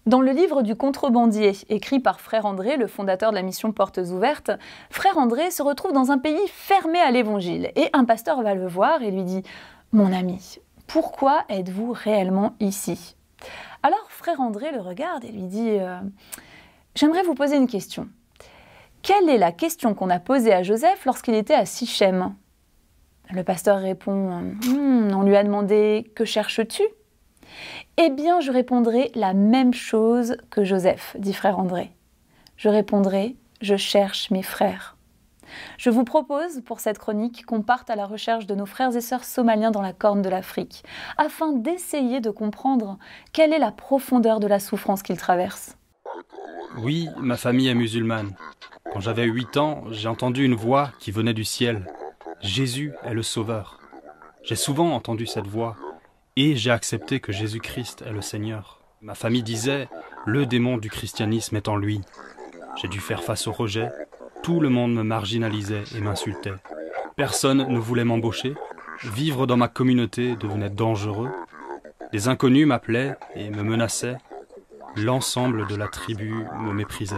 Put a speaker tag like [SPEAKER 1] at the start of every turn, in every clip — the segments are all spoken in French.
[SPEAKER 1] Dans le livre du contrebandier, écrit par Frère André, le fondateur de la mission Portes Ouvertes, Frère André se retrouve dans un pays fermé à l'évangile et un pasteur va le voir et lui dit « Mon ami, pourquoi êtes-vous réellement ici ?» Alors Frère André le regarde et lui dit « J'aimerais vous poser une question. Quelle est la question qu'on a posée à Joseph lorsqu'il était à Sichem ?» Le pasteur répond « On lui a demandé « Que cherches-tu » ?» Eh bien, je répondrai la même chose que Joseph, dit Frère André. Je répondrai « Je cherche mes frères ». Je vous propose, pour cette chronique, qu'on parte à la recherche de nos frères et sœurs somaliens dans la Corne de l'Afrique, afin d'essayer de comprendre quelle est la profondeur de la souffrance qu'ils traversent.
[SPEAKER 2] Oui, ma famille est musulmane. Quand j'avais 8 ans, j'ai entendu une voix qui venait du ciel. Jésus est le Sauveur. J'ai souvent entendu cette voix. Et j'ai accepté que Jésus-Christ est le Seigneur. Ma famille disait, le démon du christianisme est en lui. J'ai dû faire face au rejet. Tout le monde me marginalisait et m'insultait. Personne ne voulait m'embaucher. Vivre dans ma communauté devenait dangereux. Des inconnus m'appelaient et me menaçaient. L'ensemble de la tribu me méprisait.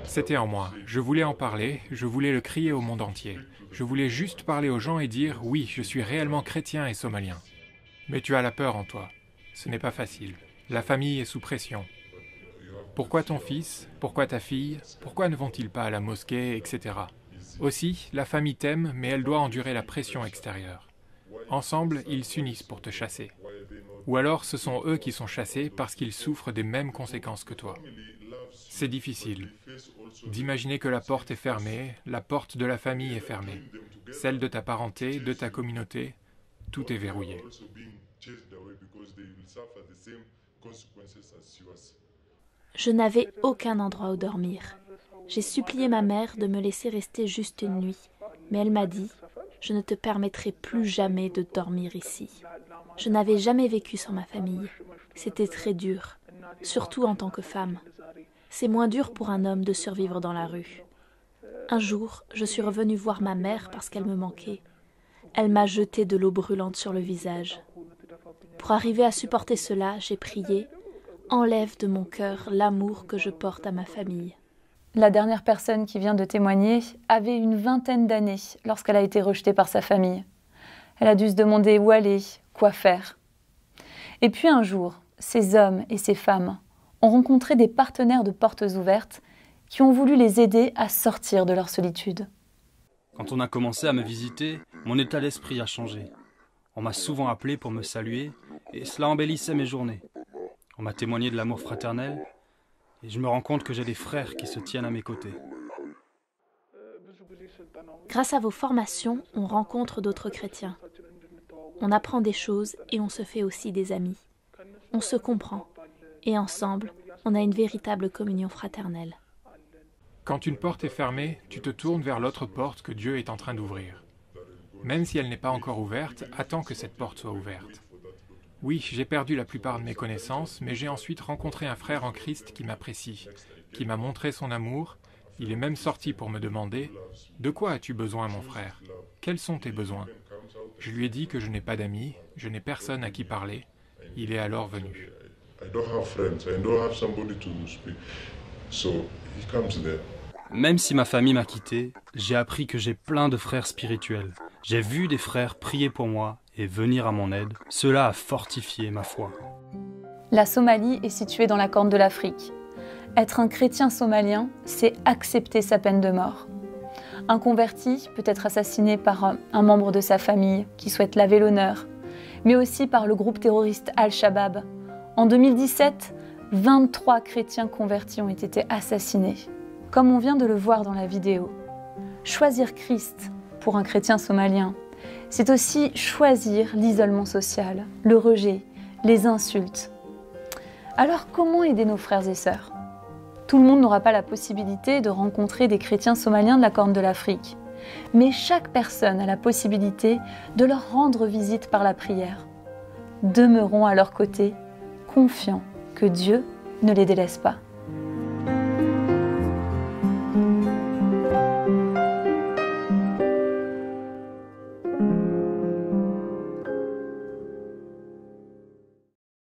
[SPEAKER 3] C'était en moi. Je voulais en parler, je voulais le crier au monde entier. Je voulais juste parler aux gens et dire « Oui, je suis réellement chrétien et somalien ». Mais tu as la peur en toi. Ce n'est pas facile. La famille est sous pression. Pourquoi ton fils? Pourquoi ta fille? Pourquoi ne vont-ils pas à la mosquée, etc. Aussi, la famille t'aime, mais elle doit endurer la pression extérieure. Ensemble, ils s'unissent pour te chasser. Ou alors ce sont eux qui sont chassés parce qu'ils souffrent des mêmes conséquences que toi. C'est difficile d'imaginer que la porte est fermée, la porte de la famille est fermée, celle de ta parenté, de ta communauté, tout est verrouillé.
[SPEAKER 4] Je n'avais aucun endroit où dormir. J'ai supplié ma mère de me laisser rester juste une nuit, mais elle m'a dit « Je ne te permettrai plus jamais de dormir ici ». Je n'avais jamais vécu sans ma famille. C'était très dur, surtout en tant que femme. C'est moins dur pour un homme de survivre dans la rue. Un jour, je suis revenue voir ma mère parce qu'elle me manquait. Elle m'a jeté de l'eau brûlante sur le visage. Pour arriver à supporter cela, j'ai prié « Enlève de mon cœur l'amour que je porte à ma famille ».
[SPEAKER 1] La dernière personne qui vient de témoigner avait une 20aine d'années lorsqu'elle a été rejetée par sa famille. Elle a dû se demander où aller, quoi faire. Et puis un jour, ces hommes et ces femmes ont rencontré des partenaires de Portes Ouvertes qui ont voulu les aider à sortir de leur solitude.
[SPEAKER 2] Quand on a commencé à me visiter, mon état d'esprit a changé. On m'a souvent appelé pour me saluer et cela embellissait mes journées. On m'a témoigné de l'amour fraternel et je me rends compte que j'ai des frères qui se tiennent à mes côtés.
[SPEAKER 4] Grâce à vos formations, on rencontre d'autres chrétiens. On apprend des choses et on se fait aussi des amis. On se comprend et ensemble, on a une véritable communion fraternelle.
[SPEAKER 3] Quand une porte est fermée, tu te tournes vers l'autre porte que Dieu est en train d'ouvrir. Même si elle n'est pas encore ouverte, attends que cette porte soit ouverte. Oui, j'ai perdu la plupart de mes connaissances, mais j'ai ensuite rencontré un frère en Christ qui m'apprécie, qui m'a montré son amour. Il est même sorti pour me demander « De quoi as-tu besoin, mon frère? Quels sont tes besoins ?» Je lui ai dit que je n'ai pas d'amis, je n'ai personne à qui parler. Il est alors venu.
[SPEAKER 2] Même si ma famille m'a quitté, j'ai appris que j'ai plein de frères spirituels. J'ai vu des frères prier pour moi et venir à mon aide. Cela a fortifié ma foi.
[SPEAKER 1] La Somalie est située dans la Corne de l'Afrique. Être un chrétien somalien, c'est accepter sa peine de mort. Un converti peut être assassiné par un membre de sa famille qui souhaite laver l'honneur, mais aussi par le groupe terroriste Al-Shabaab. En 2017, 23 chrétiens convertis ont été assassinés, comme on vient de le voir dans la vidéo. Choisir Christ pour un chrétien somalien, c'est aussi choisir l'isolement social, le rejet, les insultes. Alors comment aider nos frères et sœurs ? Tout le monde n'aura pas la possibilité de rencontrer des chrétiens somaliens de la Corne de l'Afrique. Mais chaque personne a la possibilité de leur rendre visite par la prière. Demeurons à leur côté, confiants que Dieu ne les délaisse pas.